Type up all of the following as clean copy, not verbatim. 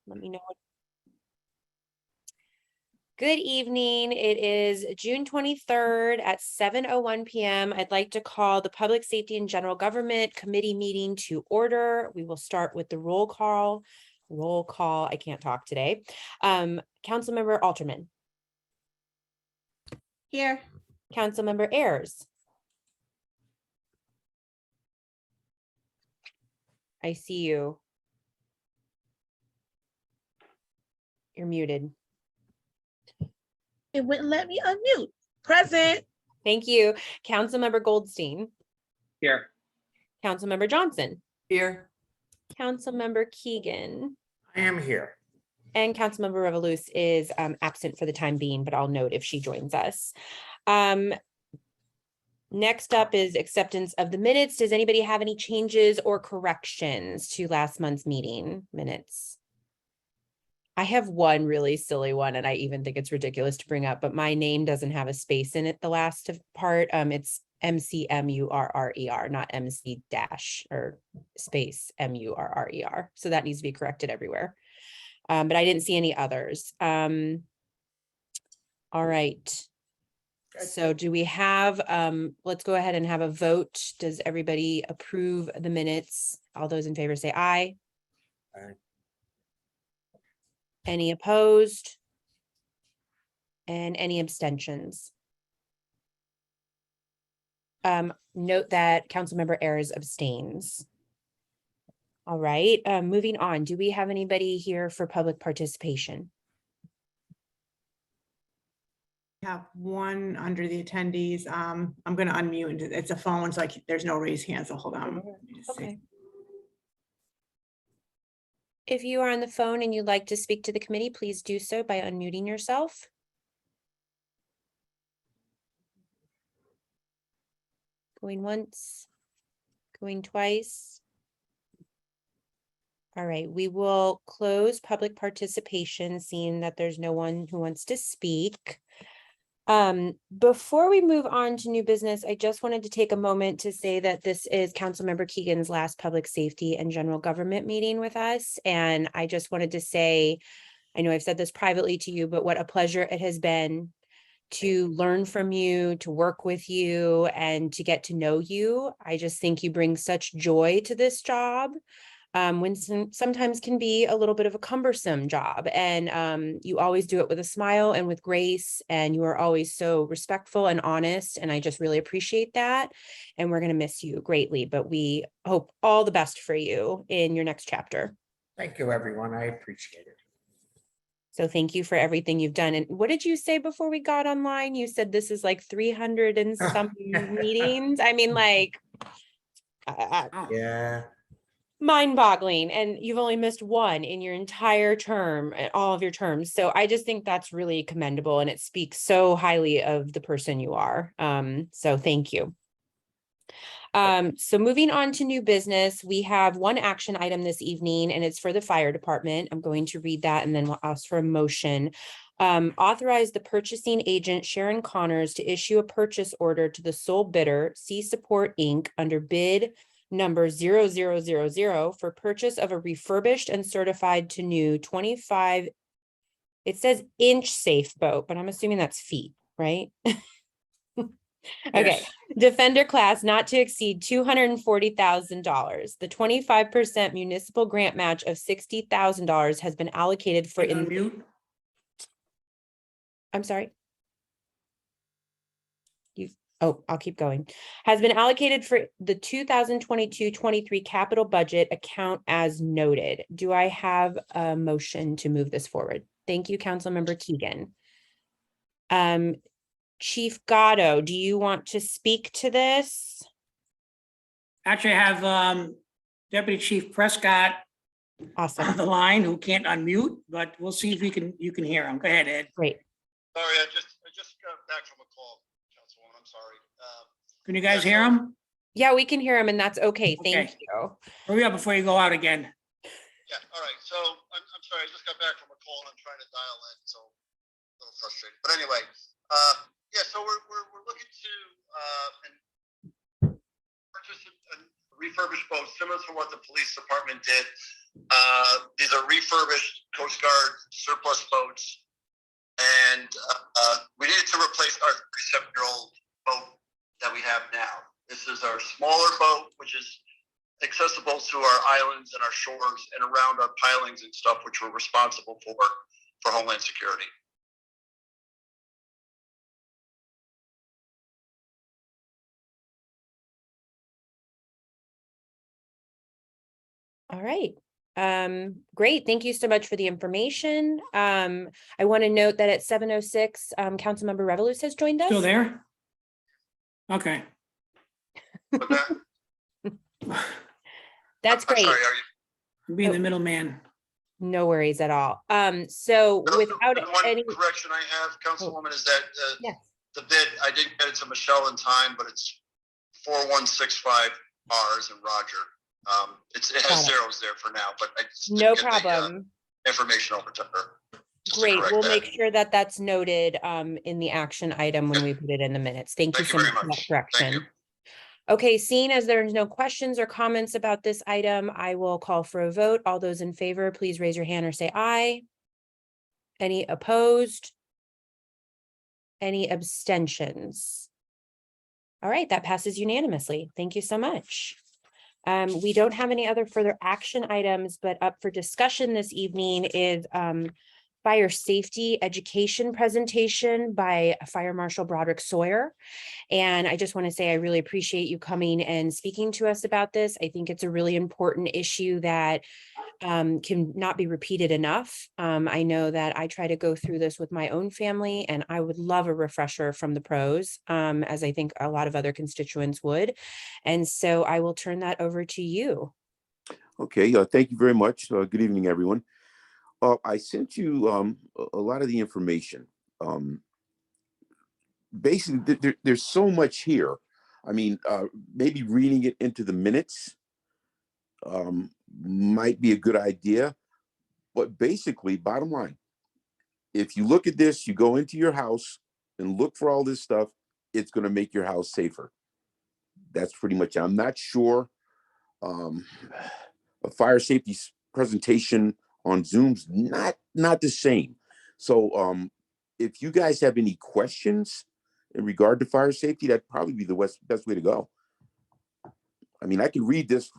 Let me know. Good evening. It is June 23rd at 7:01 p.m. I'd like to call the Public Safety and General Government Committee meeting to order. We will start with the roll call. I can't talk today. Councilmember Alterman. Here. Councilmember Ayers. I see you. You're muted. It wouldn't let me unmute. Present. Thank you. Councilmember Goldstein. Here. Councilmember Johnson. Here. Councilmember Keegan. I am here. And Councilmember Revolus is absent for the time being, but I'll note if she joins us. Next up is acceptance of the minutes. Does anybody have any changes or corrections to last month's meeting minutes? I have one really silly one, and I even think it's ridiculous to bring up, but my name doesn't have a space in it, the last part. It's MCMURRER, not MC dash or space MURRER. So that needs to be corrected everywhere. But I didn't see any others. All right. So do we have, let's go ahead and have a vote. Does everybody approve the minutes? All those in favor say aye. Aye. Any opposed? And any abstentions? Note that Councilmember Ayers abstains. All right, moving on. Do we have anybody here for public participation? We have one under the attendees. I'm going to unmute, and it's a phone, so there's no raised hand. So hold on. Let me just see. Okay. If you are on the phone and you'd like to speak to the committee, please do so by unmuting yourself. Going once, going twice. All right, we will close public participation, seeing that there's no one who wants to speak. Before we move on to new business, I just wanted to take a moment to say that this is Councilmember Keegan's last public safety and general government meeting with us. And I just wanted to say, I know I've said this privately to you, but what a pleasure it has been to learn from you, to work with you, and to get to know you. I just think you bring such joy to this job. When sometimes can be a little bit of a cumbersome job, and you always do it with a smile and with grace, and you are always so respectful and honest, and I just really appreciate that. And we're going to miss you greatly, but we hope all the best for you in your next chapter. Thank you, everyone. I appreciate it. So thank you for everything you've done. And what did you say before we got online? You said this is like 300 and some meetings. I mean, like, Yeah. mind-boggling, and you've only missed one in your entire term, all of your terms. So I just think that's really commendable, and it speaks so highly of the person you are. So thank you. So moving on to new business, we have one action item this evening, and it's for the fire department. I'm going to read that, and then we'll ask for a motion. Authorize the purchasing agent Sharon Connors to issue a purchase order to the sole bidder, C Support Inc., under bid number 0000 for purchase of a refurbished and certified to new 25, it says inch safe boat, but I'm assuming that's feet, right? Okay. Yes. Defender class not to exceed $240,000. The 25% municipal grant match of $60,000 has been allocated for Unmute. I'm sorry. Oh, I'll keep going. Has been allocated for the 2022-23 capital budget account as noted. Do I have a motion to move this forward? Thank you, Councilmember Keegan. Chief Gatto, do you want to speak to this? Actually, I have Deputy Chief Prescott on Awesome. the line who can't unmute, but we'll see if you can hear him. Go ahead, Ed. Great. Sorry, I just got back from a call, Councilwoman. I'm sorry. Can you guys hear him? Yeah, we can hear him, and that's okay. Thank Okay. you. Hurry up before you go out again. Yeah, all right. So I'm sorry, I just got back from a call and I'm trying to dial in, so a little frustrated. But anyway, yeah, so we're looking to purchase a refurbished boat similar to what the police department did. These are refurbished Coast Guard surplus boats. And we needed to replace our 37-year-old boat that we have now. This is our smaller boat, which is accessible to our islands and our shores and around our pilings and stuff, which we're responsible for Homeland Security. All right. Great. Thank you so much for the information. I want to note that at 7:06, Councilmember Revelous has joined us. Still there? Okay. But that, That's I'm great. sorry, Being the middleman. No worries at all. So without the one any, correction I have, Councilwoman, is that yes. the bid, I didn't get it to Michelle in time, but it's 4165 R's and Roger. It Got has it. zeros there for now, but I just No didn't get the, problem. information over to her. just to Great. correct We'll that. make sure that that's noted in the action item when we put it in the minutes. Thank you Thank so you much very for that much. correction. Thank you. Okay, seeing as there's no questions or comments about this item, I will call for a vote. All those in favor, please raise your hand or say aye. Any opposed? Any abstentions? All right, that passes unanimously. Thank you so much. We don't have any other further action items, but up for discussion this evening is fire safety education presentation by Fire Marshal Broderick Sawyer. And I just want to say I really appreciate you coming and speaking to us about this. I think it's a really important issue that can not be repeated enough. I know that I try to go through this with my own family, and I would love a refresher from the pros, as I think a lot of other constituents would. And so I will turn that over to you. Okay, thank you very much. Good evening, everyone. I sent you a lot of the information. Basically, there's so much here. I mean, maybe reading it into the minutes might be a good idea. But basically, bottom line, if you look at this, you go into your house and look for all this stuff, it's going to make your house safer. That's pretty much, I'm not sure. A fire safety presentation on Zoom's not the same. So if you guys have any questions in regard to fire safety, that'd probably be the best way to go. I mean, I can read this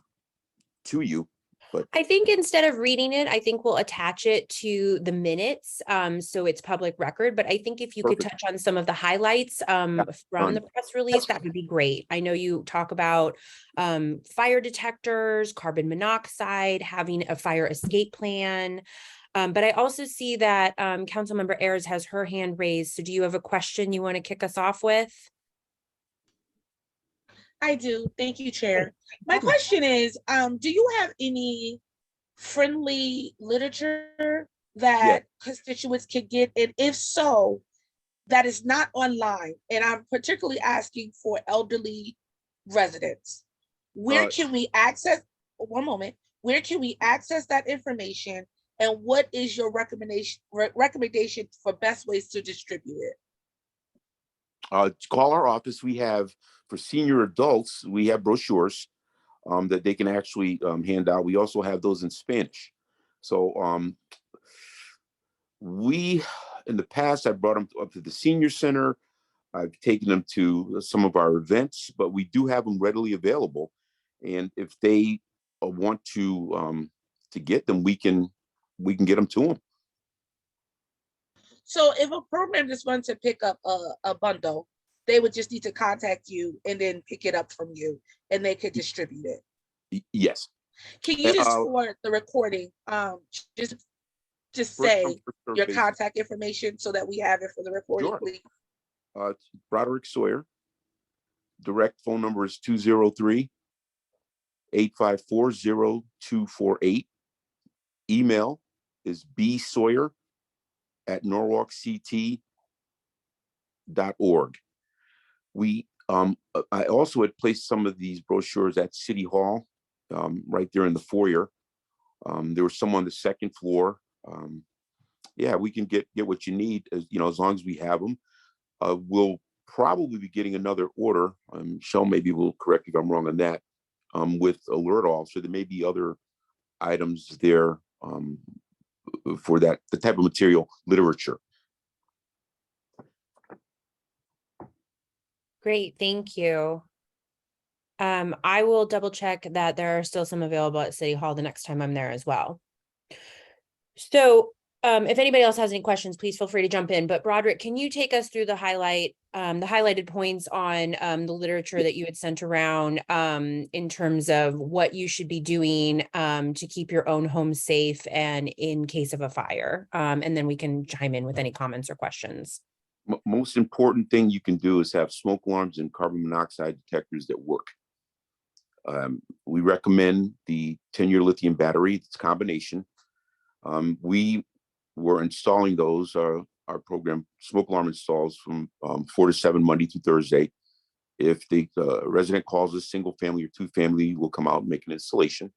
to you, but I think instead of reading it, I think we'll attach it to the minutes, so it's public record. But I think if you could Perfect. touch on some of the highlights from the press release, that would be great. I know you talk about fire detectors, carbon monoxide, having a fire escape plan. But I also see that Councilmember Ayers has her hand raised. So do you have a question you want to kick us off with? I do. Thank you, Chair. My question is, do you have any friendly literature that constituents can get? And if so, that is not online. And I'm particularly asking for elderly residents. Where can we access, one moment, where can we access that information? And what is your recommendation for best ways to distribute it? call our office. We have, for senior adults, we have brochures that they can actually hand out. We also have those in Spanish. So we, in the past, I brought them up to the senior center. I've taken them to some of our events, but we do have them readily available. And if they want to get them, we can get them to them. So if a program just wants to pick up a bundle, they would just need to contact you and then pick it up from you, and they could distribute it. Yes. Can you just, for the recording, just say your contact information so that we have it for the recording, Sure. please? It's Broderick Sawyer. Direct phone number is 203-854-0248. Email is bsawyer@norwalkct.org. We I also had placed some of these brochures at City Hall, right there in the foyer. There was some on the second floor. Yeah, we can get what you need, as long as we have them. We'll probably be getting another order. Michelle maybe will correct me if I'm wrong on that. With Alert All, so there may be other items there for the type of material literature. Great, thank you. I will double check that there are still some available at City Hall the next time I'm there as well. So, if anybody else has any questions, please feel free to jump in. But Broderick, can you take us through the highlighted points on the literature that you had sent around in terms of what you should be doing to keep your own home safe and in case of a fire? And then we can chime in with any comments or questions. Most important thing you can do is have smoke alarms and carbon monoxide detectors that work. We recommend the 10-year lithium battery. It's a combination. We were installing those. Our program smoke alarm installs from 4 to 7 Monday through Thursday. If the resident calls us, single family or two family, we'll come out and make an installation.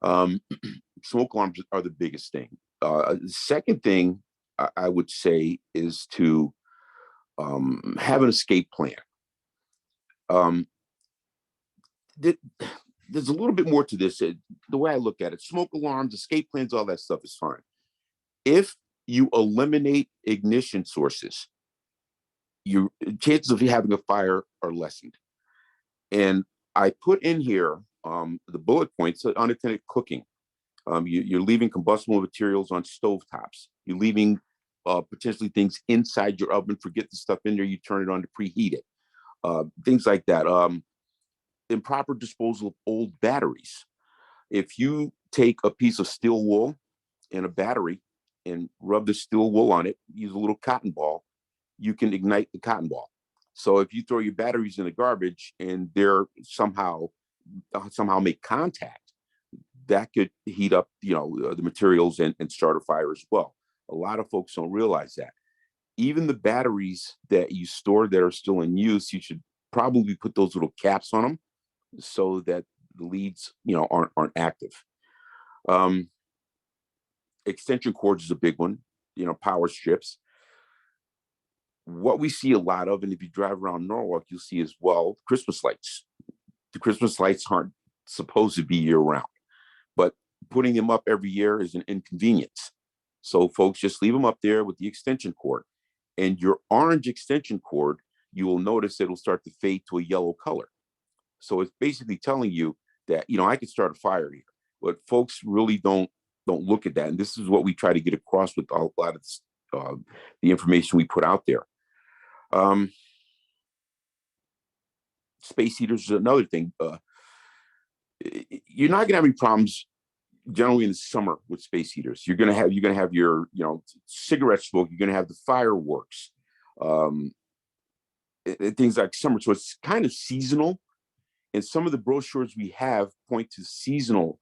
Smoke alarms are the biggest thing. The second thing I would say is to have an escape plan. There's a little bit more to this. The way I look at it, smoke alarms, escape plans, all that stuff is fine. If you eliminate ignition sources, your chances of you having a fire are lessened. And I put in here the bullet points: unattended cooking. You're leaving combustible materials on stovetops. You're leaving potentially things inside your oven. Forget the stuff in there. You turn it on to preheat it. Things like that. Improper disposal of old batteries. If you take a piece of steel wool and a battery and rub the steel wool on it, use a little cotton ball, you can ignite the cotton ball. So if you throw your batteries in the garbage and they're somehow make contact, that could heat up, the materials and start a fire as well. A lot of folks don't realize that. Even the batteries that you store that are still in use, you should probably put those little caps on them so that the leads, aren't active. Extension cords is a big one, power strips. What we see a lot of, and if you drive around Norwalk, you'll see as well, Christmas lights. The Christmas lights aren't supposed to be year round, but putting them up every year is an inconvenience. So folks just leave them up there with the extension cord, and your orange extension cord, you will notice it'll start to fade to a yellow color. So it's basically telling you that, I could start a fire here, but folks really don't look at that. And this is what we try to get across with a lot of the information we put out there. Space heaters is another thing. You're not gonna have any problems generally in the summer with space heaters. You're gonna have your, cigarette smoke. You're gonna have the fireworks, things like summer. So it's kind of seasonal. And some of the brochures we have point to seasonal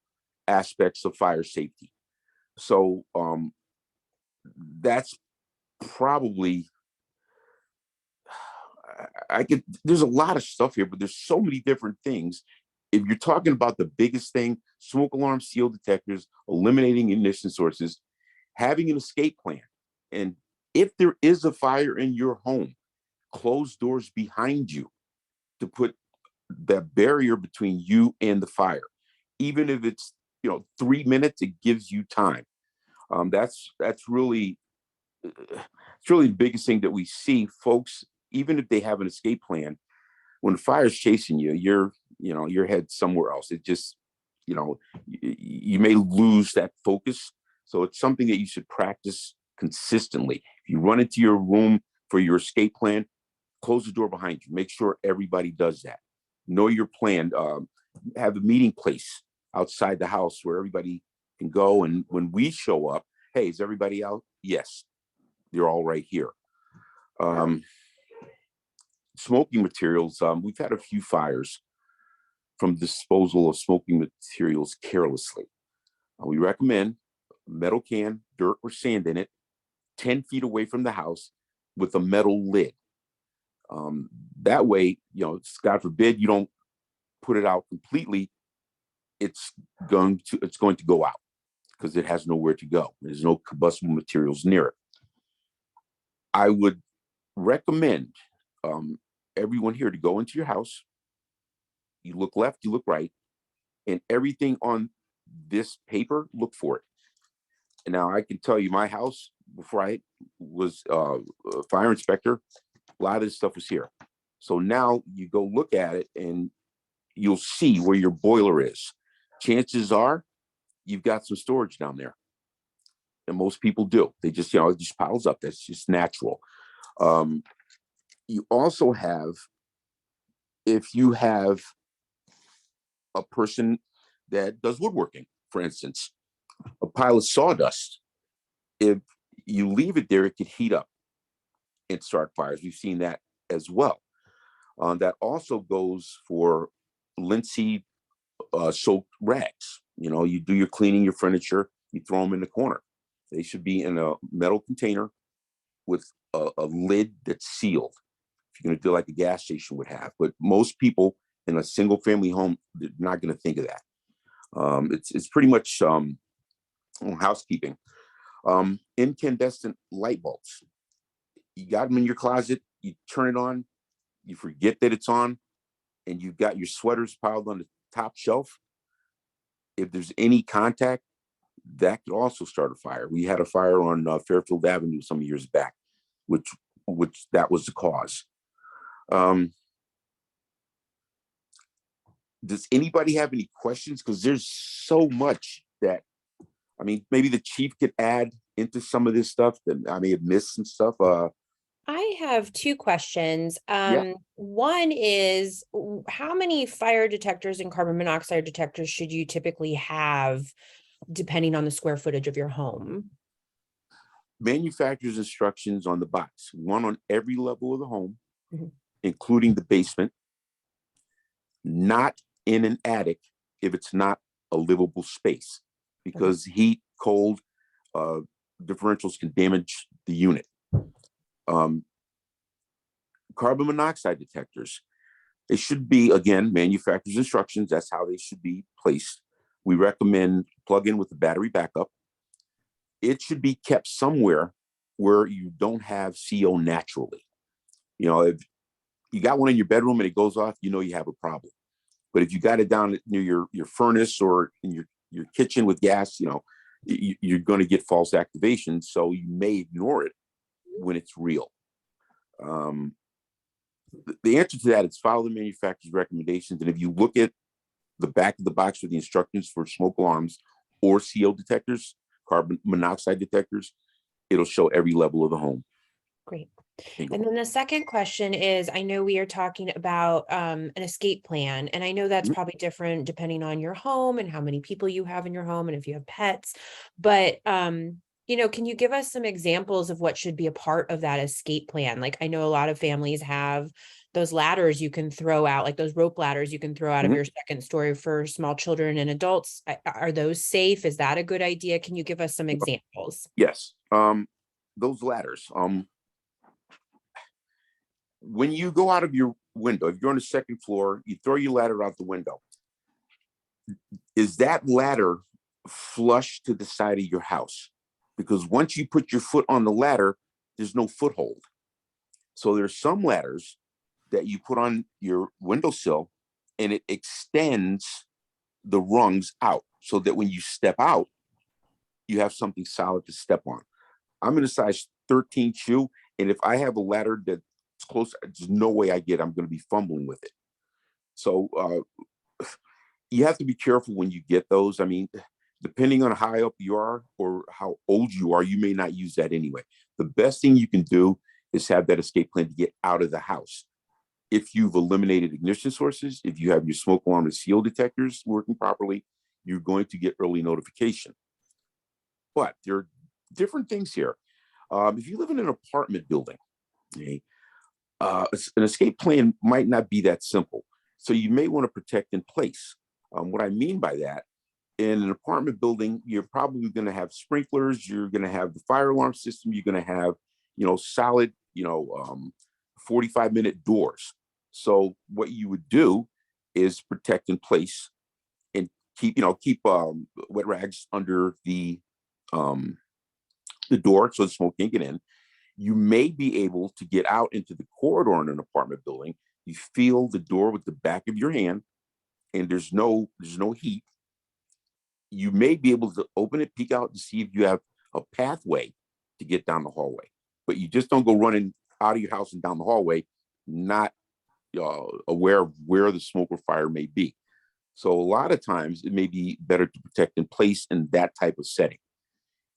aspects of fire safety. So that's probably, there's a lot of stuff here, but there's so many different things. If you're talking about the biggest thing, smoke alarm, seal detectors, eliminating ignition sources, having an escape plan. And if there is a fire in your home, close doors behind you to put that barrier between you and the fire. Even if it's 3 minutes, it gives you time. That's really it's really the biggest thing that we see. Folks, even if they have an escape plan, when the fire is chasing you, your head somewhere else. It just, you may lose that focus. So it's something that you should practice consistently. If you run into your room for your escape plan, close the door behind you. Make sure everybody does that. Know your plan. Have a meeting place outside the house where everybody can go. And when we show up, hey, is everybody out? Yes, they're all right here. Smoking materials. We've had a few fires from disposal of smoking materials carelessly. We recommend a metal can, dirt or sand in it, 10 feet away from the house with a metal lid. That way, God forbid you don't put it out completely, it's going to go out because it has nowhere to go. There's no combustible materials near it. I would recommend everyone here to go into your house. You look left, you look right, and everything on this paper, look for it. And now I can tell you, my house, before I was a fire inspector, a lot of this stuff was here. So now you go look at it and you'll see where your boiler is. Chances are you've got some storage down there. And most people do. They just, it just piles up. That's just natural. You also have, if you have a person that does woodworking, for instance, a pile of sawdust, if you leave it there, it could heat up and start fires. We've seen that as well. That also goes for linseed soaked rags. You do your cleaning, your furniture, you throw them in the corner. They should be in a metal container with a lid that's sealed. If you're going to do like a gas station would have, but most people in a single family home, they're not going to think of that. It's pretty much housekeeping. Incandescent light bulbs. You got them in your closet, you turn it on, you forget that it's on, and you've got your sweaters piled on the top shelf. If there's any contact, that could also start a fire. We had a fire on Fairfield Avenue some years back, which that was the cause. Does anybody have any questions? Because there's so much that, maybe the chief could add into some of this stuff that I may have missed some stuff. I have two questions. Yeah. One is, how many fire detectors and carbon monoxide detectors should you typically have depending on the square footage of your home? Manufacturer's instructions on the box, one on every level of the home, Mhm. including the basement, not in an attic if it's not a livable space, because heat, cold, differentials can damage the unit. Carbon monoxide detectors, it should be, again, manufacturer's instructions. That's how they should be placed. We recommend plug in with the battery backup. It should be kept somewhere where you don't have CO naturally. If you got one in your bedroom and it goes off, you have a problem. But if you got it down near your furnace or in your kitchen with gas, you're going to get false activation. So you may ignore it when it's real. The answer to that is follow the manufacturer's recommendations. And if you look at the back of the box with the instructions for smoke alarms or CO detectors, carbon monoxide detectors, it'll show every level of the home. Great. And then the second question is, I know we are talking about an escape plan, and I know that's probably different depending on your home and how many people you have in your home and if you have pets, but can you give us some examples of what should be a part of that escape plan? Like, I know a lot of families have those ladders you can throw out, like those rope ladders you can throw out of your second story for small children and adults. Are those safe? Is that a good idea? Can you give us some examples? Yes. Those ladders. When you go out of your window, if you're on the second floor, you throw your ladder out the window. Is that ladder flush to the side of your house? Because once you put your foot on the ladder, there's no foothold. So there's some ladders that you put on your windowsill and it extends the rungs out so that when you step out, you have something solid to step on. I'm in a size 13 shoe, and if I have a ladder that's close, there's no way I'm going to be fumbling with it. So you have to be careful when you get those. Depending on how high up you are or how old you are, you may not use that anyway. The best thing you can do is have that escape plan to get out of the house. If you've eliminated ignition sources, if you have your smoke alarm and CO detectors working properly, you're going to get early notification. But there are different things here. If you live in an apartment building, okay, an escape plan might not be that simple. So you may want to protect in place. What I mean by that, in an apartment building, you're probably going to have sprinklers, you're going to have the fire alarm system, you're going to have, solid, 45-minute doors. So what you would do is protect in place and keep wet rags under the door so the smoke can't get in. You may be able to get out into the corridor in an apartment building. You feel the door with the back of your hand, and there's no heat. you may be able to open it, peek out to see if you have a pathway to get down the hallway, but you just don't go running out of your house and down the hallway, not aware of where the smoke or fire may be. So a lot of times it may be better to protect in place in that type of setting.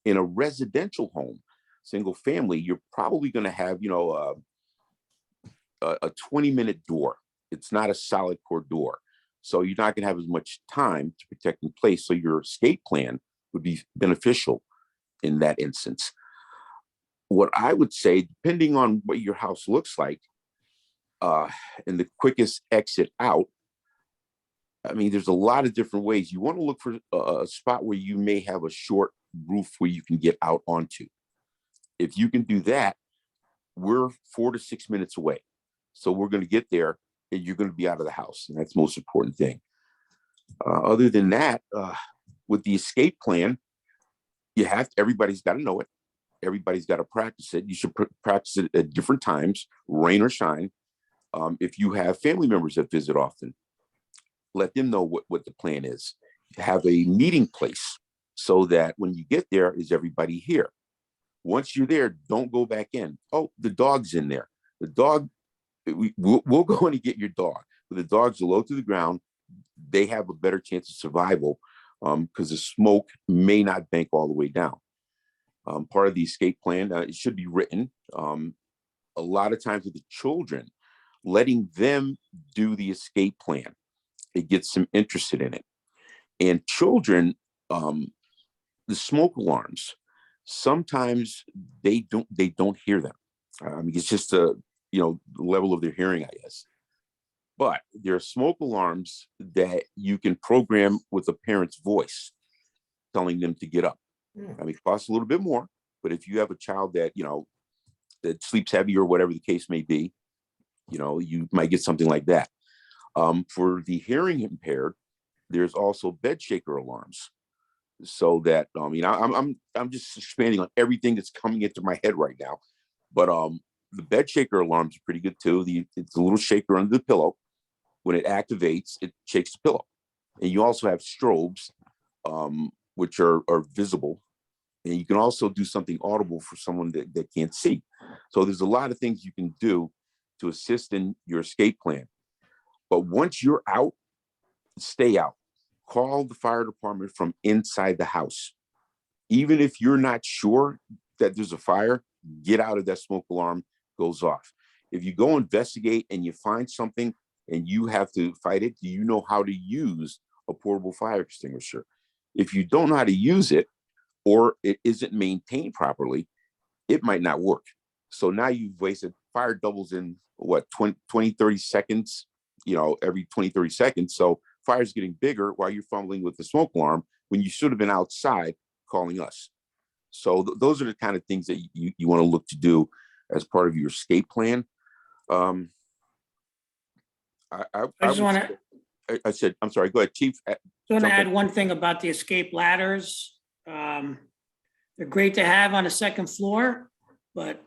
In a residential home, single family, you're probably going to have, a 20-minute door. It's not a solid core door. So you're not going to have as much time to protect in place. So your escape plan would be beneficial in that instance. What I would say, depending on what your house looks like, and the quickest exit out, I mean, there's a lot of different ways. You want to look for a spot where you may have a short roof where you can get out onto. If you can do that, we're 4 to 6 minutes away. So we're going to get there and you're going to be out of the house. And that's the most important thing. Other than that, with the escape plan, everybody's got to know it. Everybody's got to practice it. You should practice it at different times, rain or shine. If you have family members that visit often, let them know what the plan is. Have a meeting place so that when you get there, is everybody here? Once you're there, don't go back in. Oh, the dog's in there. The dog, we'll go in and get your dog. But the dogs are low to the ground. They have a better chance of survival because the smoke may not bank all the way down. Part of the escape plan, it should be written. A lot of times with the children, letting them do the escape plan, it gets them interested in it. And children, the smoke alarms, sometimes they don't hear them. I mean, it's just the level of their hearing, I guess. But there are smoke alarms that you can program with a parent's voice, telling them to get up. I mean, it costs a little bit more, but if you have a child that, that sleeps heavy or whatever the case may be, you might get something like that. For the hearing impaired, there's also bed shaker alarms. So that, I'm just expanding on everything that's coming into my head right now. But the bed shaker alarms are pretty good too. It's a little shaker under the pillow. When it activates, it shakes the pillow. And you also have strobes, which are visible. And you can also do something audible for someone that can't see. So there's a lot of things you can do to assist in your escape plan. But once you're out, stay out. Call the fire department from inside the house. Even if you're not sure that there's a fire, get out of that smoke alarm goes off. If you go investigate and you find something and you have to fight it, do you know how to use a portable fire extinguisher? If you don't know how to use it, or it isn't maintained properly, it might not work. So now you've wasted, fire doubles in 20, 30 seconds, every 20, 30 seconds. So fire's getting bigger while you're fumbling with the smoke alarm when you should have been outside calling us. So those are the kind of things that you want to look to do as part of your escape plan. I just want to. I said, I'm sorry, go ahead, Chief. I want to add one thing about the escape ladders. They're great to have on a second floor, but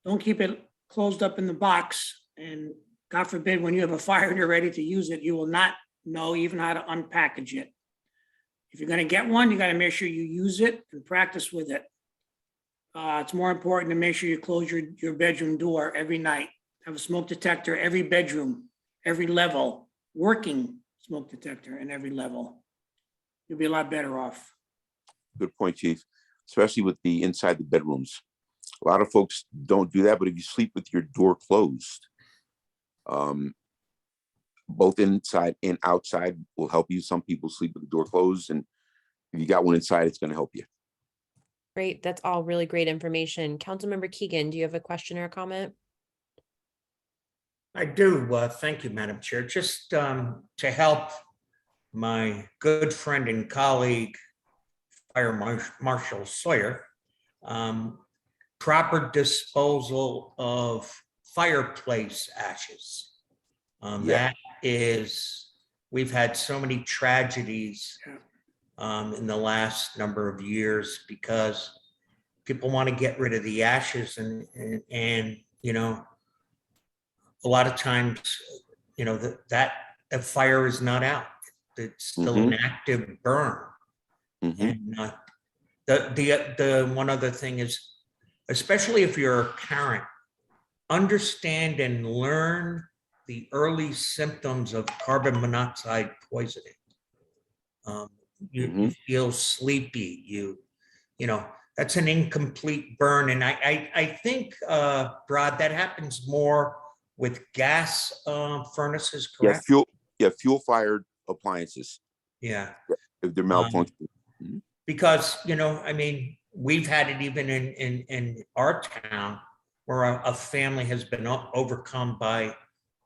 don't keep it closed up in the box. And God forbid, when you have a fire and you're ready to use it, you will not know even how to unpackage it. If you're going to get one, you got to make sure you use it and practice with it. It's more important to make sure you close your bedroom door every night. Have a smoke detector every bedroom, every level, working smoke detector in every level. You'll be a lot better off. Good point, Chief, especially with the inside the bedrooms. A lot of folks don't do that, but if you sleep with your door closed, both inside and outside will help you. Some people sleep with the door closed, and if you got one inside, it's going to help you. Great. That's all really great information. Councilmember Keegan, do you have a question or a comment? I do. Thank you, Madam Chair. Just to help my good friend and colleague, Fire Marshal Sawyer, proper disposal of fireplace ashes. That is, we've had so many tragedies in the last number of years because people want to get rid of the ashes and a lot of times, that fire is not out. It's still an active burn. Mhm. And the one other thing is, especially if you're a parent, understand and learn the early symptoms of carbon monoxide poisoning. You feel sleepy, you know, that's an incomplete burn. And I think, Brad, that happens more with gas furnaces, Yeah, correct? fuel fired appliances, Yeah. if they're Um, malfunctioning. Because, you know, I mean, we've had it even in our town where a family has been overcome by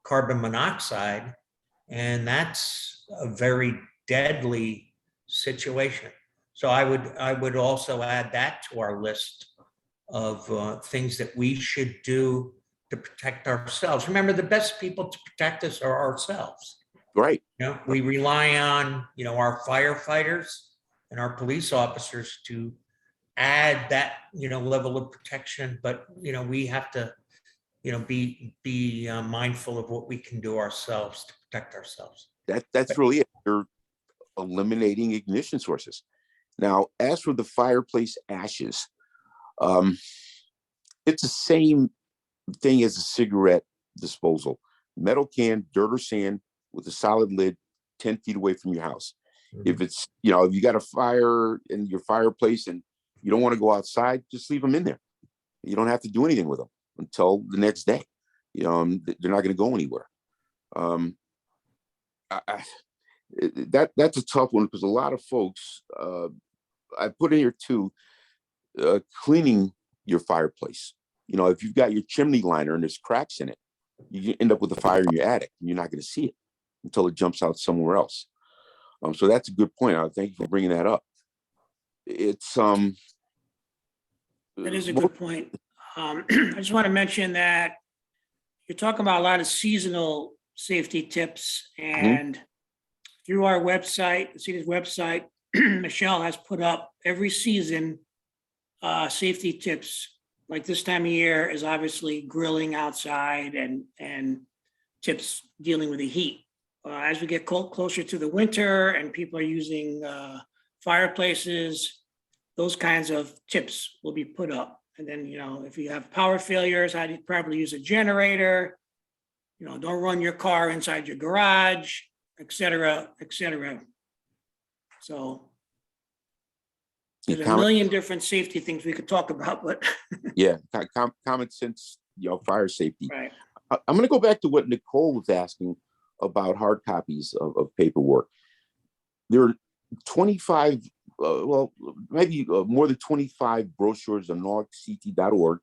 carbon monoxide, and that's a very deadly situation. So I would also add that to our list of things that we should do to protect ourselves. Remember, the best people to protect us are ourselves. Right. You know, we rely on, you know, our firefighters and our police officers to add that, you know, level of protection. But, you know, we have to, you know, be mindful of what we can do ourselves to protect ourselves. That's really it. You're eliminating ignition sources. Now, as for the fireplace ashes, it's the same thing as a cigarette disposal. Metal can, dirt or sand with a solid lid 10 feet away from your house. If it's, you know, if you got a fire in your fireplace and you don't want to go outside, just leave them in there. You don't have to do anything with them until the next day. You know, they're not going to go anywhere. That's a tough one because a lot of folks, I put in here too, cleaning your fireplace. You know, if you've got your chimney liner and there's cracks in it, you end up with a fire in your attic and you're not going to see it until it jumps out somewhere else. So that's a good point. Thank you for bringing that up. It's That is a good point. I just want to mention that you're talking about a lot of seasonal safety tips, and through our website, the city's website, Michelle has put up every season safety tips. Like this time of year is obviously grilling outside and tips dealing with the heat. As we get closer to the winter and people are using fireplaces, those kinds of tips will be put up. And then, you know, if you have power failures, how do you probably use a generator? You know, don't run your car inside your garage, et cetera, et cetera. So there's a million different safety things we could talk about, but yeah, common sense, you know, fire safety. right. I'm going to go back to what Nicole was asking about hard copies of paperwork. There are 25, well, maybe more than 25 brochures on norwalkct.org.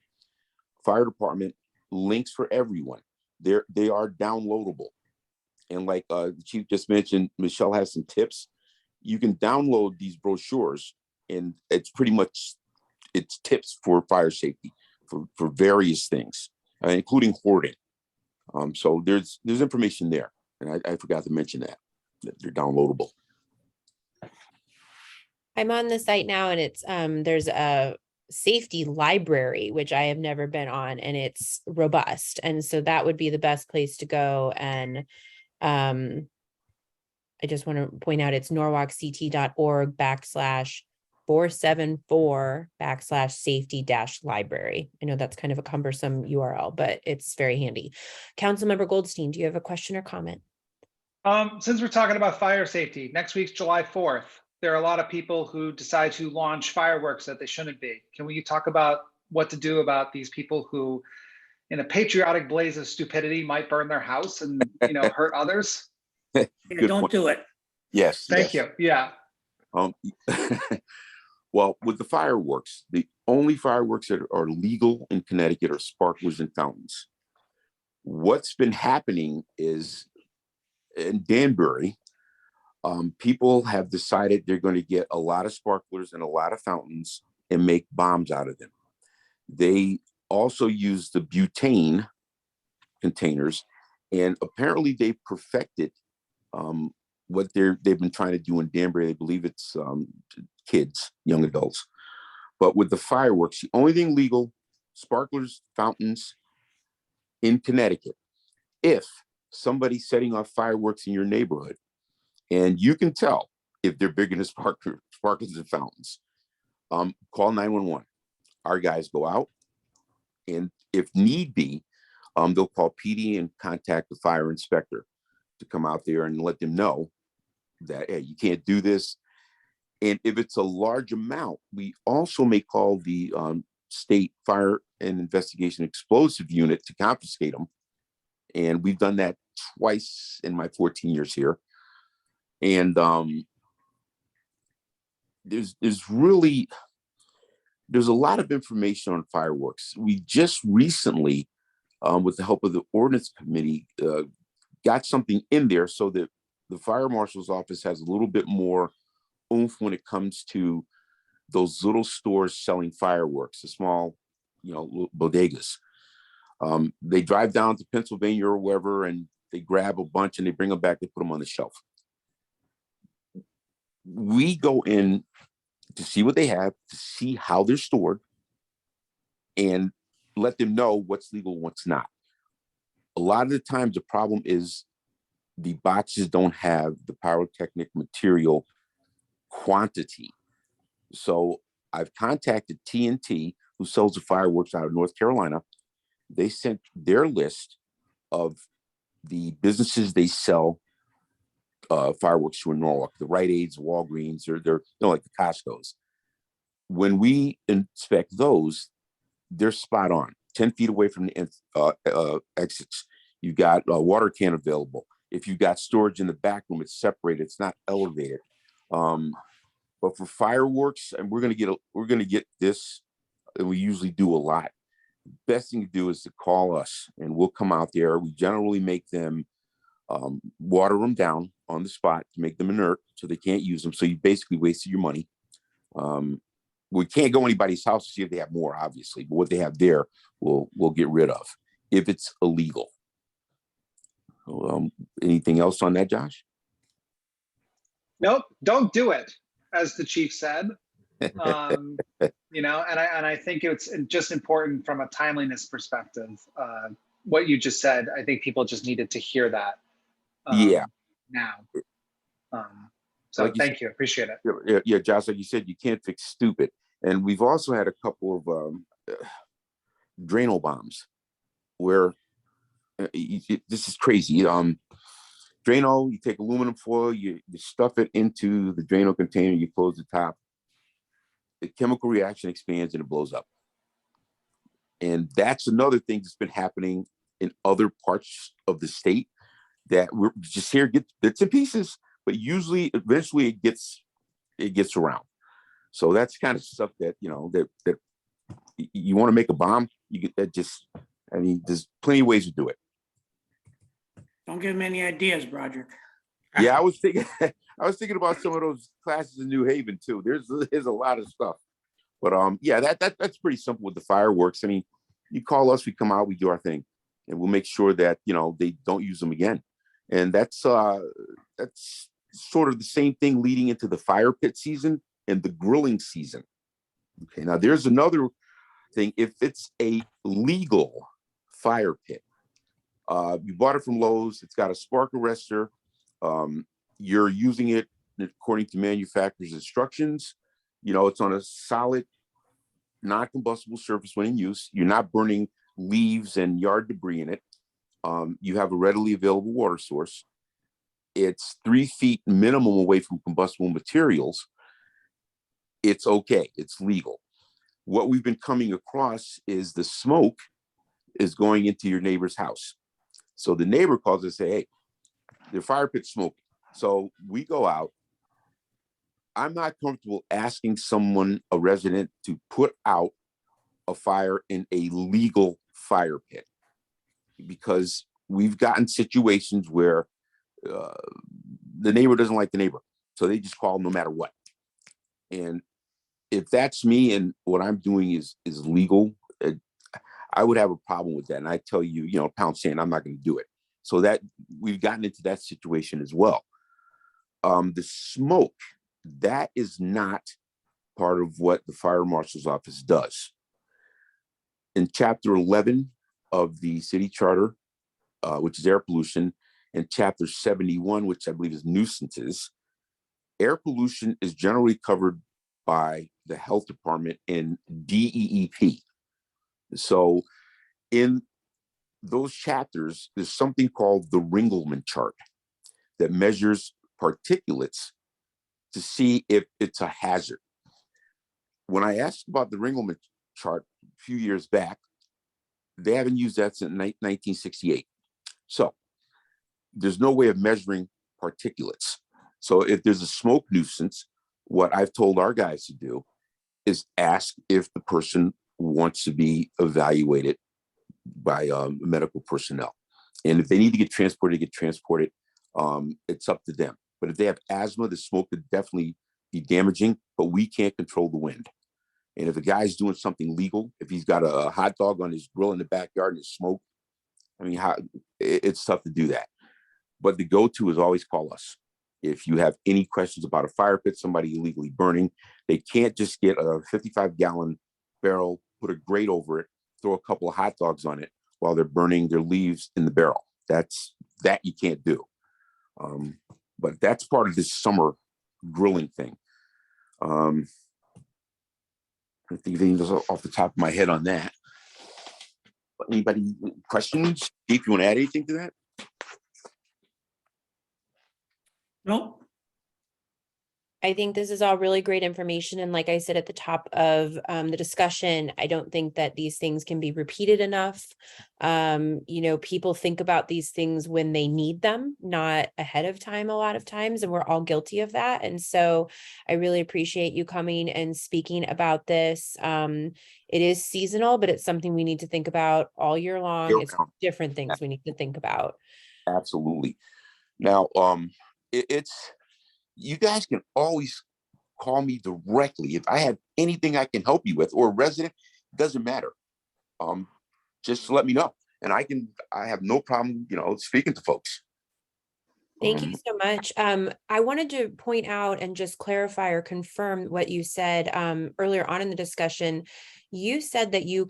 Fire department links for everyone. They are downloadable. And like the chief just mentioned, Michelle has some tips. You can download these brochures, and it's pretty much, it's tips for fire safety for various things, including hoarding. So there's information there. And I forgot to mention that they're downloadable. I'm on the site now, and it's there's a safety library, which I have never been on, and it's robust. And so that would be the best place to go. And I just want to point out it's norwalkct.org/474/safety-library. I know that's kind of a cumbersome URL, but it's very handy. Councilmember Goldstein, do you have a question or comment? Since we're talking about fire safety, next week's July 4th. There are a lot of people who decide to launch fireworks that they shouldn't be. Can we talk about what to do about these people who, in a patriotic blaze of stupidity, might burn their house and, you know, hurt others? Yeah, don't do it. Yes. Thank you. Yeah. Well, with the fireworks, the only fireworks that are legal in Connecticut are sparklers and fountains. What's been happening is in Danbury, people have decided they're going to get a lot of sparklers and a lot of fountains and make bombs out of them. They also use the butane containers, and apparently they perfected what they've been trying to do in Danbury. I believe it's kids, young adults. But with the fireworks, the only thing legal, sparklers, fountains in Connecticut. If somebody's setting off fireworks in your neighborhood and you can tell if they're big enough sparklers and fountains. Call 911. Our guys go out, and if need be, they'll call PD and contact the fire inspector to come out there and let them know that, hey, you can't do this. And if it's a large amount, we also may call the state fire and investigation explosive unit to confiscate them. And we've done that twice in my 14 years here. And there's a lot of information on fireworks. We just recently, with the help of the ordinance committee, got something in there so that the fire marshal's office has a little bit more oomph when it comes to those little stores selling fireworks, the small, little bodegas. They drive down to Pennsylvania or wherever, and they grab a bunch and they bring them back, they put them on the shelf. We go in to see what they have, to see how they're stored, and let them know what's legal, what's not. A lot of the times the problem is the boxes don't have the pyrotechnic material quantity. So I've contacted TNT, who sells the fireworks out of North Carolina. They sent their list of the businesses they sell fireworks to in Norwalk, the Rite Aids, Walgreens, they're like the Costco's. When we inspect those, they're spot on, 10 feet away from the exits. You've got a water can available. If you've got storage in the back room, it's separated, it's not elevated. But for fireworks, and we're gonna get this, and we usually do a lot. Best thing to do is to call us, and we'll come out there. We generally make them water them down on the spot to make them inert, so they can't use them. So you basically wasted your money. We can't go anybody's house to see if they have more, obviously, but what they have there, we'll get rid of if it's illegal. Anything else on that, Josh? Nope, don't do it, as the chief said. And I think it's just important from a timeliness perspective. What you just said, I think people just needed to hear that. Now. So like thank you, appreciate it. Yeah, Josh, like you said, you can't fix stupid. And we've also had a couple of Drano bombs where this is crazy. Drano, you take aluminum foil, you stuff it into the Drano container, you close the top. The chemical reaction expands and it blows up. And that's another thing that's been happening in other parts of the state that we're just here, get bits and pieces, but usually eventually it gets around. So that's kind of stuff that, that you want to make a bomb, you get that there's plenty of ways to do it. Don't give him any ideas, Broderick. Yeah, I was thinking about some of those classes in New Haven too. There's a lot of stuff, but yeah, that's pretty simple with the fireworks. I mean, you call us, we come out, we do our thing, and we'll make sure that they don't use them again. And that's sort of the same thing leading into the fire pit season and the grilling season. Okay, now there's another thing. If it's a legal fire pit, you bought it from Lowe's, it's got a spark arrestor, you're using it according to manufacturer's instructions, it's on a solid, non-combustible surface when in use, you're not burning leaves and yard debris in it, you have a readily available water source, it's 3 feet minimum away from combustible materials, it's okay, it's legal. What we've been coming across is the smoke is going into your neighbor's house. So the neighbor calls and say, hey, the fire pit's smoking. So we go out. I'm not comfortable asking someone, a resident, to put out a fire in a legal fire pit because we've gotten situations where the neighbor doesn't like the neighbor. So they just call no matter what. And if that's me and what I'm doing is legal, I would have a problem with that. And I tell you, pound sand, I'm not going to do it. So that we've gotten into that situation as well. The smoke, that is not part of what the fire marshal's office does. In chapter 11 of the city charter, which is air pollution, and chapter 71, which I believe is nuisances, Air pollution is generally covered by the health department in DEEP. So in those chapters, there's something called the Ringleman chart that measures particulates to see if it's a hazard. When I asked about the Ringleman chart a few years back, they haven't used that since 1968. So there's no way of measuring particulates. So if there's a smoke nuisance, what I've told our guys to do is ask if the person wants to be evaluated by medical personnel. And if they need to get transported, it's up to them. But if they have asthma, the smoke could definitely be damaging, but we can't control the wind. And if a guy's doing something legal, if he's got a hot dog on his grill in the backyard and it's smoke, I mean, it's tough to do that. But the go-to is always call us. If you have any questions about a fire pit, somebody illegally burning, they can't just get a 55-gallon barrel, put a grate over it, throw a couple of hot dogs on it while they're burning their leaves in the barrel. That you can't do. But that's part of this summer grilling thing. I think anything off the top of my head on that. But anybody questions? If you want to add anything to that? Nope. I think this is all really great information. And like I said at the top of the discussion, I don't think that these things can be repeated enough. People think about these things when they need them, not ahead of time a lot of times, and we're all guilty of that. And so I really appreciate you coming and speaking about this. It is seasonal, but it's something we need to think about all year long. It's different things we need to think about. Absolutely. Now, it's you guys can always call me directly if I have anything I can help you with, or a resident, it doesn't matter. Just let me know, and I have no problem, speaking to folks. Thank you so much. I wanted to point out and just clarify or confirm what you said earlier on in the discussion. You said that your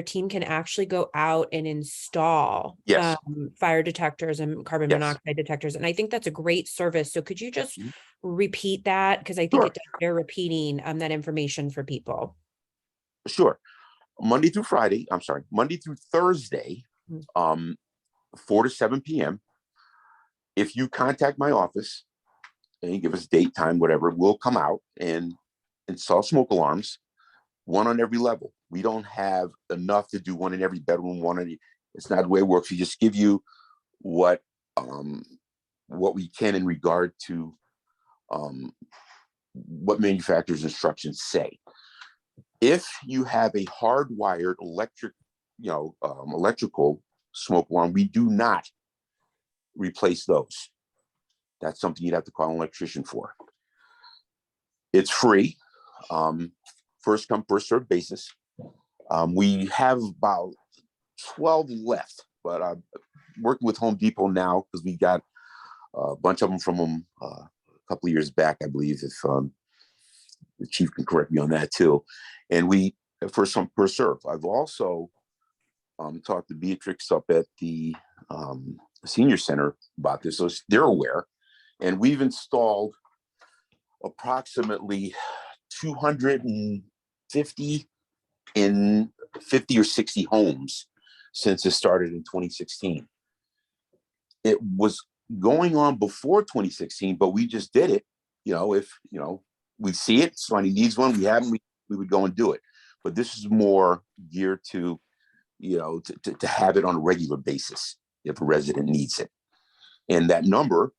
team can actually go out and install Yes. Fire detectors and carbon Yes. monoxide detectors. And I think that's a great service. So could you just repeat that? Because I think Sure. it does bear repeating that information for people. Sure. Monday through Thursday, 4 to 7 p.m. If you contact my office and you give us date, time, whatever, we'll come out and install smoke alarms, one on every level. We don't have enough to do one in every bedroom, it's not the way it works. We just give you what we can in regard to what manufacturer's instructions say. If you have a hardwired electrical smoke alarm, we do not replace those. That's something you'd have to call an electrician for. It's free, first come, first served basis. We have about 12 left, but I'm working with Home Depot now because we got a bunch of them from them a couple of years back, I believe, if the chief can correct me on that too. And we, first come, first serve. I've also talked to Beatrix up at the senior center about this, so they're aware. And we've installed approximately 250 in 50 or 60 homes since it started in 2016. It was going on before 2016, but we just did it. If we see it, somebody needs one, we have them, we would go and do it. But this is more geared to, to have it on a regular basis if a resident needs it. And that number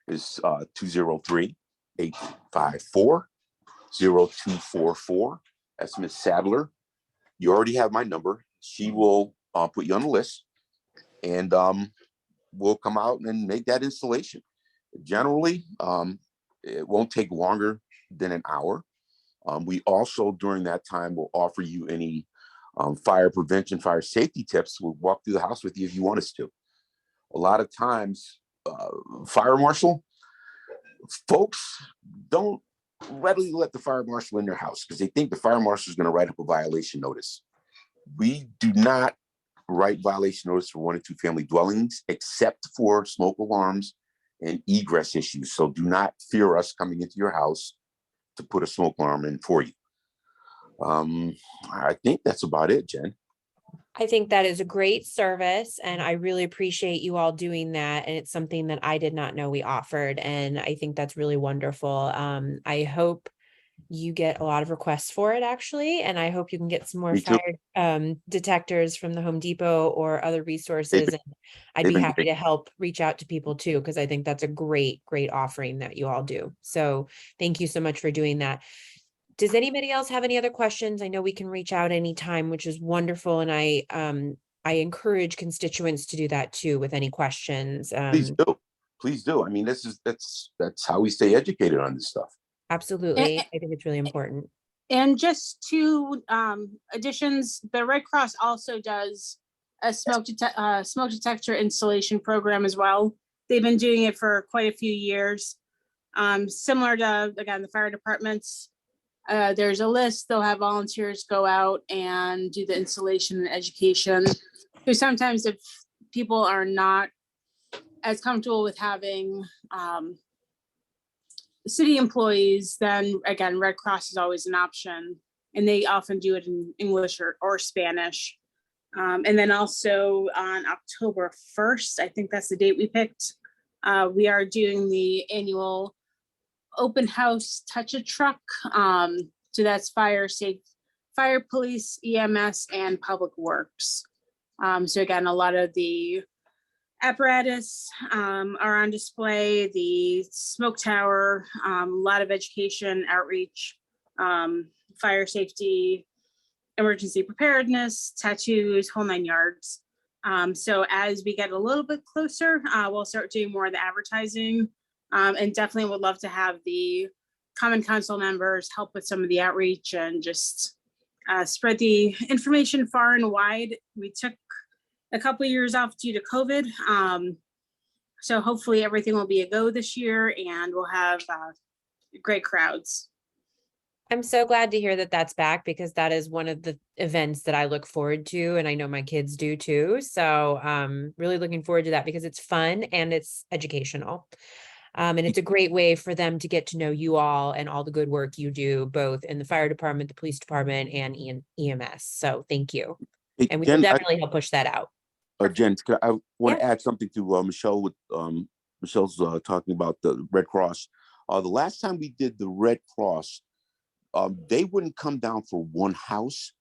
is 203-854-0244. That's Miss Sadler. You already have my number. She will put you on the list, and we'll come out and make that installation. Generally, it won't take longer than an hour. We also, during that time, will offer you any fire prevention, fire safety tips. We'll walk through the house with you if you want us to. A lot of times, fire marshal, folks don't readily let the fire marshal in their house because they think the fire marshal is going to write up a violation notice. We do not write violation notice for 1 and 2 family dwellings, except for smoke alarms and egress issues. So do not fear us coming into your house to put a smoke alarm in for you. I think that's about it, Jen. I think that is a great service and I really appreciate you all doing that. And it's something that I did not know we offered. And I think that's really wonderful. I hope you get a lot of requests for it actually. And I hope you can get some more Me too. fire detectors from the Home Depot or other resources. And I'd they've be been happy great. to help reach out to people too, because I think that's a great offering that you all do. So thank you so much for doing that. Does anybody else have any other questions? I know we can reach out anytime, which is wonderful. And I encourage constituents to do that too with any questions. Please do. Please do. I mean, that's how we stay educated on this stuff. Absolutely. I think it's really important. And just two additions, the Red Cross also does a smoke detector installation program as well. They've been doing it for quite a few years. Similar to, again, the fire departments. There's a list, they'll have volunteers go out and do the installation and education. So sometimes if people are not as comfortable with having city employees, then again, Red Cross is always an option. And they often do it in English or Spanish. And then also on October 1st, I think that's the date we picked, we are doing the annual open house touch a truck. So that's fire, police, EMS, and public works. So again, a lot of the apparatus are on display, the smoke tower, a lot of education, outreach, fire safety, emergency preparedness, tattoos, whole 9 yards. So as we get a little bit closer, we'll start doing more of the advertising. And definitely would love to have the Common Council members help with some of the outreach and just spread the information far and wide. We took a couple of years off due to COVID. So hopefully everything will be a go this year and we'll have great crowds. I'm so glad to hear that that's back because that is one of the events that I look forward to. And I know my kids do too. So really looking forward to that because it's fun and it's educational. And it's a great way for them to get to know you all and all the good work you do, both in the fire department, the police department, and EMS. So thank you. Hey, And we Jen, will definitely help push that out. Jen, I want to Yeah. add something to Michelle. With Michelle's talking about the Red Cross. The last time we did the Red Cross, they wouldn't come down for one house.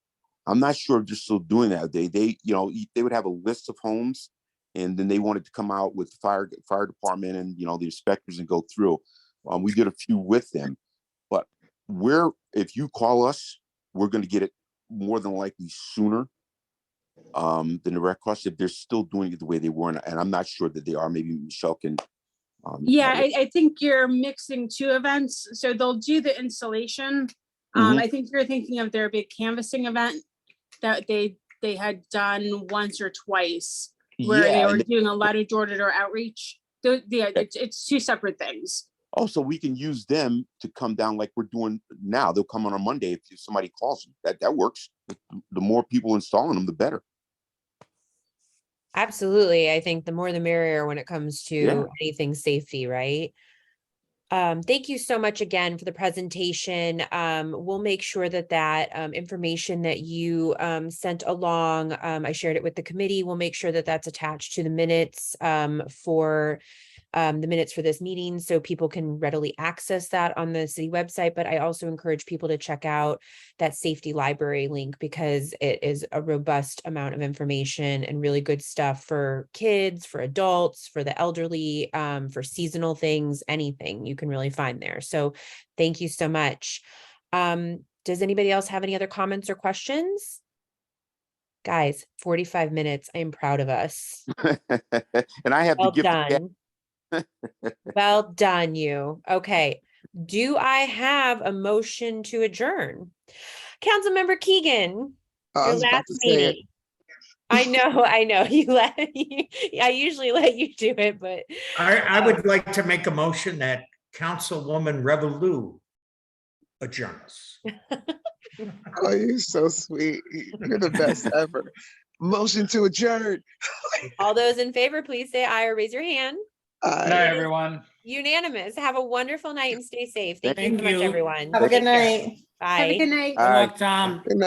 I'm not sure if they're still doing that. They would have a list of homes, and then they wanted to come out with the fire department and the inspectors and go through. We did a few with them, but if you call us, we're going to get it more than likely sooner than the Red Cross if they're still doing it the way they were. And I'm not sure that they are. Maybe Michelle can. Yeah, I think you're mixing two events. So they'll do the installation. I think you're thinking of their big canvassing event that they had done once or twice, where they were doing a lot of door-to-door outreach. It's two separate things. Oh, so we can use them to come down like we're doing now. They'll come on a Monday if somebody calls them. That works. The more people installing them, the better. Absolutely. I think the more the merrier when it comes to anything safety, right? Thank you so much again for the presentation. We'll make sure that information that you sent along, I shared it with the committee. We'll make sure that that's attached to the minutes for the minutes for this meeting so people can readily access that on the city website. But I also encourage people to check out that safety library link because it is a robust amount of information and really good stuff for kids, for adults, for the elderly, for seasonal things, anything you can really find there. So thank you so much. Does anybody else have any other comments or questions? Guys, 45 minutes. I am proud of us. And I have Well the gift of gab. done. Well done, you. Okay. Do I have a motion to adjourn? Councilmember Keegan, I your was about last to say it. meeting. I know. I usually let you do it, but I would like to make a motion that Councilwoman Revolou adjourn us. Oh, you're so sweet. You're the best ever. Motion to adjourn. all those in favor, please say aye or raise your hand. Good night, everyone. Unanimous. Have a wonderful night and stay safe. Thank you Thank so much, you. everyone. Have a good Take care. night. Bye. Have a good night. Good luck, Tom. Good night.